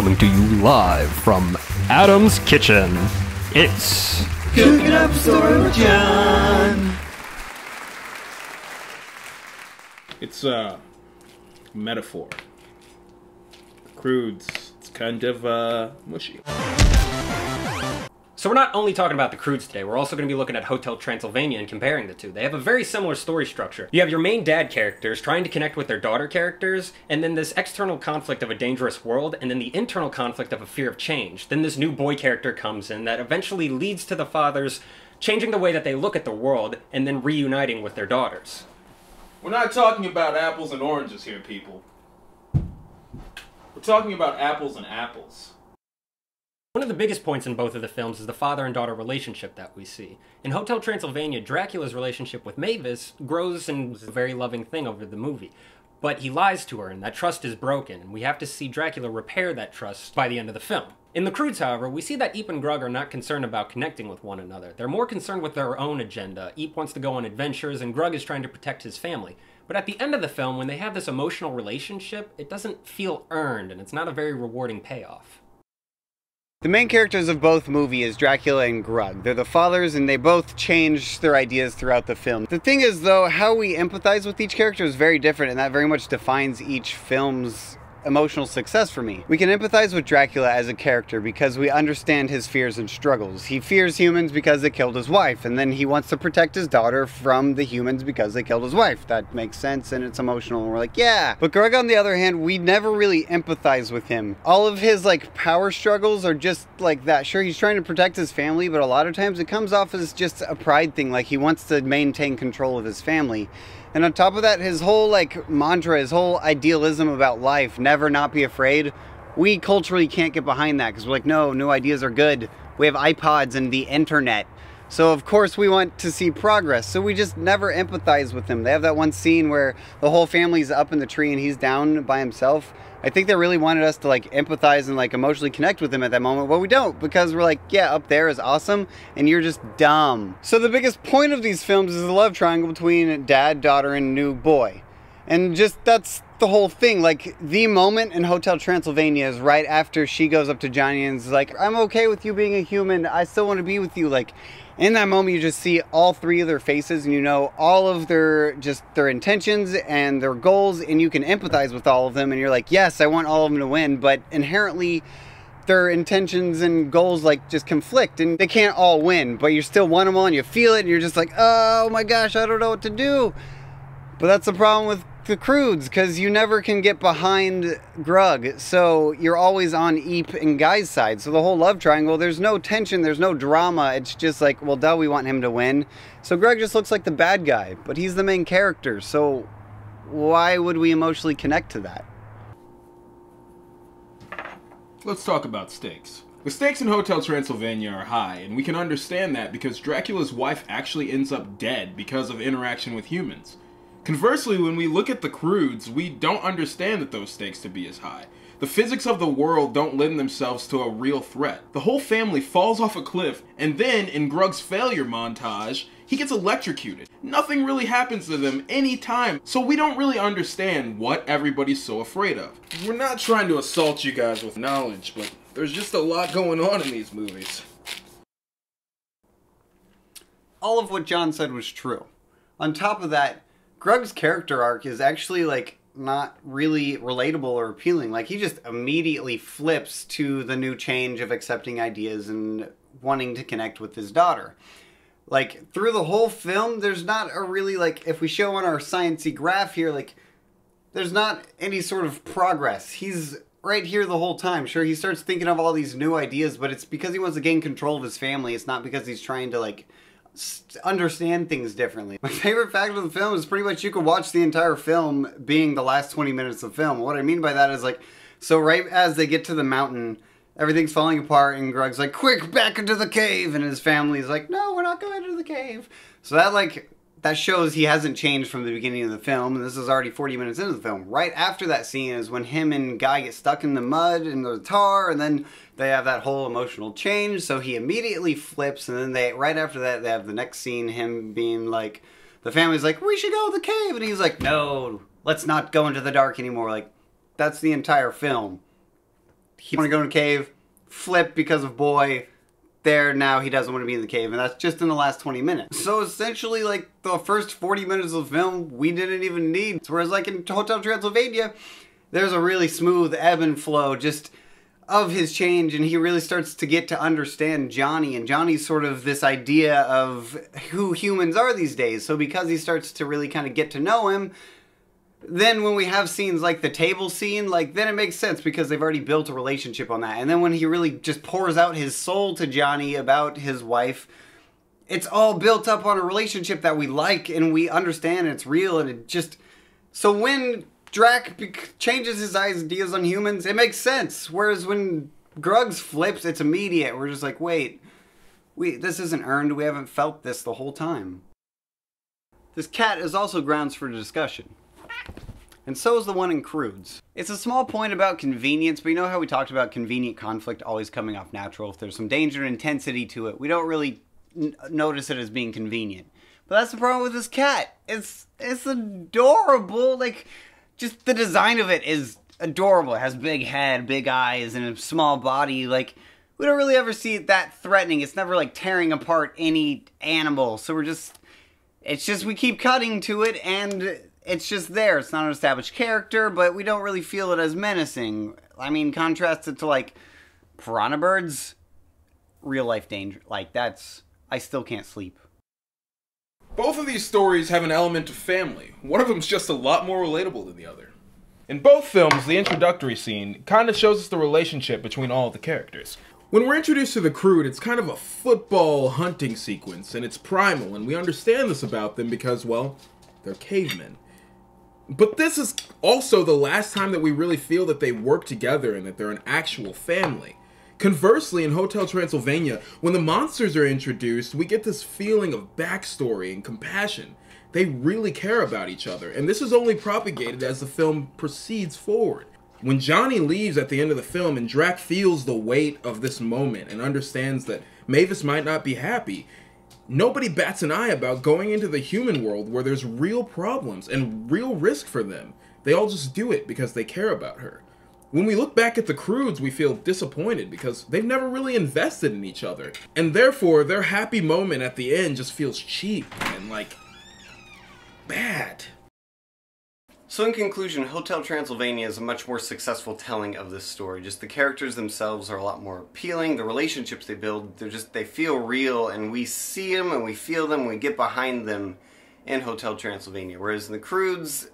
coming to you live from Adam's Kitchen. It's Cooking Up Story with John. It's a metaphor. Crudes. It's kind of mushy. So we're not only talking about the Croods today, we're also going to be looking at Hotel Transylvania and comparing the two. They have a very similar story structure. You have your main dad characters trying to connect with their daughter characters, and then this external conflict of a dangerous world, and then the internal conflict of a fear of change. Then this new boy character comes in that eventually leads to the fathers changing the way that they look at the world, and then reuniting with their daughters. We're not talking about apples and oranges here, people. We're talking about apples and apples. One of the biggest points in both of the films is the father and daughter relationship that we see. In Hotel Transylvania, Dracula's relationship with Mavis grows and is a very loving thing over the movie. But he lies to her, and that trust is broken, and we have to see Dracula repair that trust by the end of the film. In The Croods, however, we see that Eep and Grug are not concerned about connecting with one another. They're more concerned with their own agenda. Eep wants to go on adventures, and Grug is trying to protect his family. But at the end of the film, when they have this emotional relationship, it doesn't feel earned, and it's not a very rewarding payoff. The main characters of both movies is Dracula and Grug. They're the fathers, and they both change their ideas throughout the film. The thing is, though, how we empathize with each character is very different, and that very much defines each film's emotional success for me. We can empathize with Dracula as a character because we understand his fears and struggles. He fears humans because they killed his wife, and then he wants to protect his daughter from the humans because they killed his wife. That makes sense, and it's emotional, and we're like, yeah. But Grug, on the other hand, we never really empathize with him. All of his, power struggles are just like that. Sure, he's trying to protect his family, but a lot of times it comes off as just a pride thing, like he wants to maintain control of his family. And on top of that, his whole mantra, his whole idealism about life, never not be afraid, we culturally can't get behind that because we're like, no, new ideas are good. We have iPods and the internet. So of course we want to see progress. So we just never empathize with him. They have that one scene where the whole family's up in the tree and he's down by himself. I think they really wanted us to empathize and emotionally connect with him at that moment, but we don't, because we're like, yeah, up there is awesome and you're just dumb. So the biggest point of these films is the love triangle between dad, daughter, and new boy. And just, that's the whole thing. The moment in Hotel Transylvania is right after she goes up to Johnny and is like, I'm okay with you being a human, I still want to be with you. In that moment, you just see all three of their faces, and you know all of their intentions and their goals, and you can empathize with all of them, and you're like, yes, I want all of them to win, but inherently, their intentions and goals just conflict, and they can't all win, but you still want them all, and you feel it, and you're just like, oh my gosh, I don't know what to do. But that's the problem with the Croods, because you never can get behind Grug, so you're always on Eep and Guy's side. So the whole love triangle, there's no tension, there's no drama, it's just well, duh, we want him to win. So Grug just looks like the bad guy, but he's the main character, so why would we emotionally connect to that? Let's talk about stakes. The stakes in Hotel Transylvania are high, and we can understand that because Dracula's wife actually ends up dead because of interaction with humans. Conversely, when we look at the Croods, we don't understand that those stakes to be as high. The physics of the world don't lend themselves to a real threat. The whole family falls off a cliff, and then, in Grug's failure montage, he gets electrocuted. Nothing really happens to them anytime, so we don't really understand what everybody's so afraid of. We're not trying to assault you guys with knowledge, but there's just a lot going on in these movies. All of what John said was true. On top of that, Grug's character arc is actually not really relatable or appealing. He just immediately flips to the new change of accepting ideas and wanting to connect with his daughter. Through the whole film, there's not a really, if we show on our sciencey graph here, there's not any sort of progress. He's right here the whole time. Sure, he starts thinking of all these new ideas, but it's because he wants to gain control of his family. It's not because he's trying to, understand things differently. My favorite fact of the film is pretty much you could watch the entire film being the last 20 minutes of the film. What I mean by that is so right as they get to the mountain, everything's falling apart and Grug's like, quick, back into the cave, and his family's like, no, we're not going into the cave. So that shows he hasn't changed from the beginning of the film, and this is already 40 minutes into the film. Right after that scene is when him and Guy get stuck in the mud and the tar, and then they have that whole emotional change, so he immediately flips, and then right after that, they have the next scene, him being the family's like, we should go to the cave, and he's like, no, let's not go into the dark anymore. That's the entire film. he want to go in a cave, flip because of boy, there now he doesn't want to be in the cave, and that's just in the last 20 minutes. So essentially, like, the first 40 minutes of the film, we didn't even need. Whereas like in Hotel Transylvania, there's a really smooth ebb and flow just of his change, and he really starts to get to understand Johnny, and Johnny's sort of this idea of who humans are these days. So because he starts to really kind of get to know him, then when we have scenes like the table scene, like, then it makes sense because they've already built a relationship on that. And then when he really just pours out his soul to Johnny about his wife, it's all built up on a relationship that we like and we understand and it's real, and it just... So when Drac changes his ideas on humans, it makes sense. Whereas when Gruggs flips, it's immediate. We're just like, wait, this isn't earned. We haven't felt this the whole time. This cat is also grounds for discussion. And so is the one in Croods. It's a small point about convenience, but you know how we talked about convenient conflict always coming off natural? If there's some danger and intensity to it, we don't really notice it as being convenient. But that's the problem with this cat. It's adorable. Like, just the design of it is adorable. It has big head, big eyes, and a small body. Like, we don't really ever see it that threatening. It's never like tearing apart any animal. So it's just we keep cutting to it, and it's just there. It's not an established character, but we don't really feel it as menacing. I mean, contrast it to, like, piranha birds. Real life danger. Like, that's... I still can't sleep. Both of these stories have an element of family. One of them's just a lot more relatable than the other. In both films, the introductory scene kind of shows us the relationship between all of the characters. When we're introduced to the Crood, it's kind of a football hunting sequence, and it's primal, and we understand this about them because, well, they're cavemen. But this is also the last time that we really feel that they work together and that they're an actual family. Conversely, in Hotel Transylvania, when the monsters are introduced, we get this feeling of backstory and compassion. They really care about each other, and this is only propagated as the film proceeds forward. When Johnny leaves at the end of the film and Drac feels the weight of this moment and understands that Mavis might not be happy, nobody bats an eye about going into the human world where there's real problems and real risk for them. They all just do it because they care about her. When we look back at the Croods, we feel disappointed because they've never really invested in each other. And therefore, their happy moment at the end just feels cheap and, like, bad. So in conclusion, Hotel Transylvania is a much more successful telling of this story. Just the characters themselves are a lot more appealing. The relationships they build, they feel real, and we see them and we feel them and we get behind them in Hotel Transylvania. Whereas in the Croods,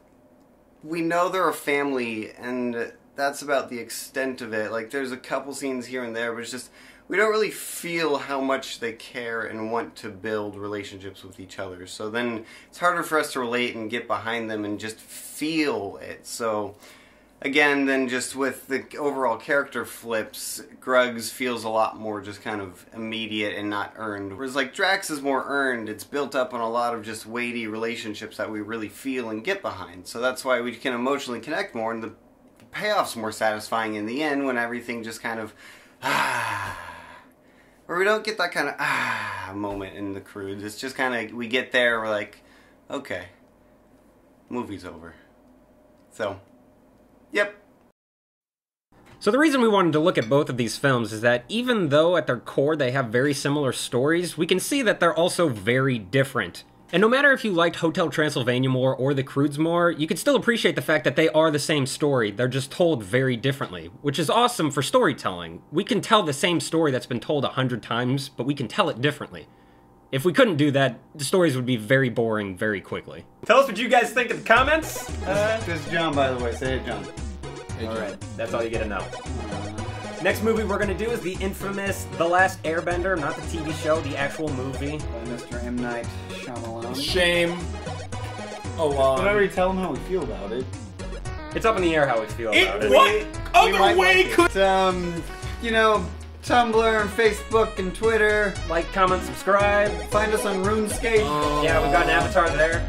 we know they're a family, and that's about the extent of it. Like, there's a couple scenes here and there, but it's just, we don't really feel how much they care and want to build relationships with each other. So then it's harder for us to relate and get behind them and just feel it. So again, then just with the overall character flips, Gruggs feels a lot more just kind of immediate and not earned. Whereas like Drax is more earned. It's built up on a lot of just weighty relationships that we really feel and get behind. So that's why we can emotionally connect more, and the payoff's more satisfying in the end when everything just kind of where we don't get that kind of moment in the Croods. It's just kind of, we get there, we're like, okay, movie's over. So, yep. So the reason we wanted to look at both of these films is that even though at their core they have very similar stories, we can see that they're also very different. And no matter if you liked Hotel Transylvania more or The Croods more, you can still appreciate the fact that they are the same story. They're just told very differently, which is awesome for storytelling. We can tell the same story that's been told 100 times, but we can tell it differently. If we couldn't do that, the stories would be very boring very quickly. Tell us what you guys think in the comments. This is John, by the way. Say it, John. Alright, that's all you get to know. Next movie we're going to do is the infamous The Last Airbender, not the TV show, the actual movie. By Mr. M. Night Shyamalan. Shame. But I already tell him how we feel about it. It's up in the air how we feel about it. What other way could... You know, Tumblr and Facebook and Twitter. Like, comment, subscribe. Find us on RuneScape. Yeah, we've got an avatar there.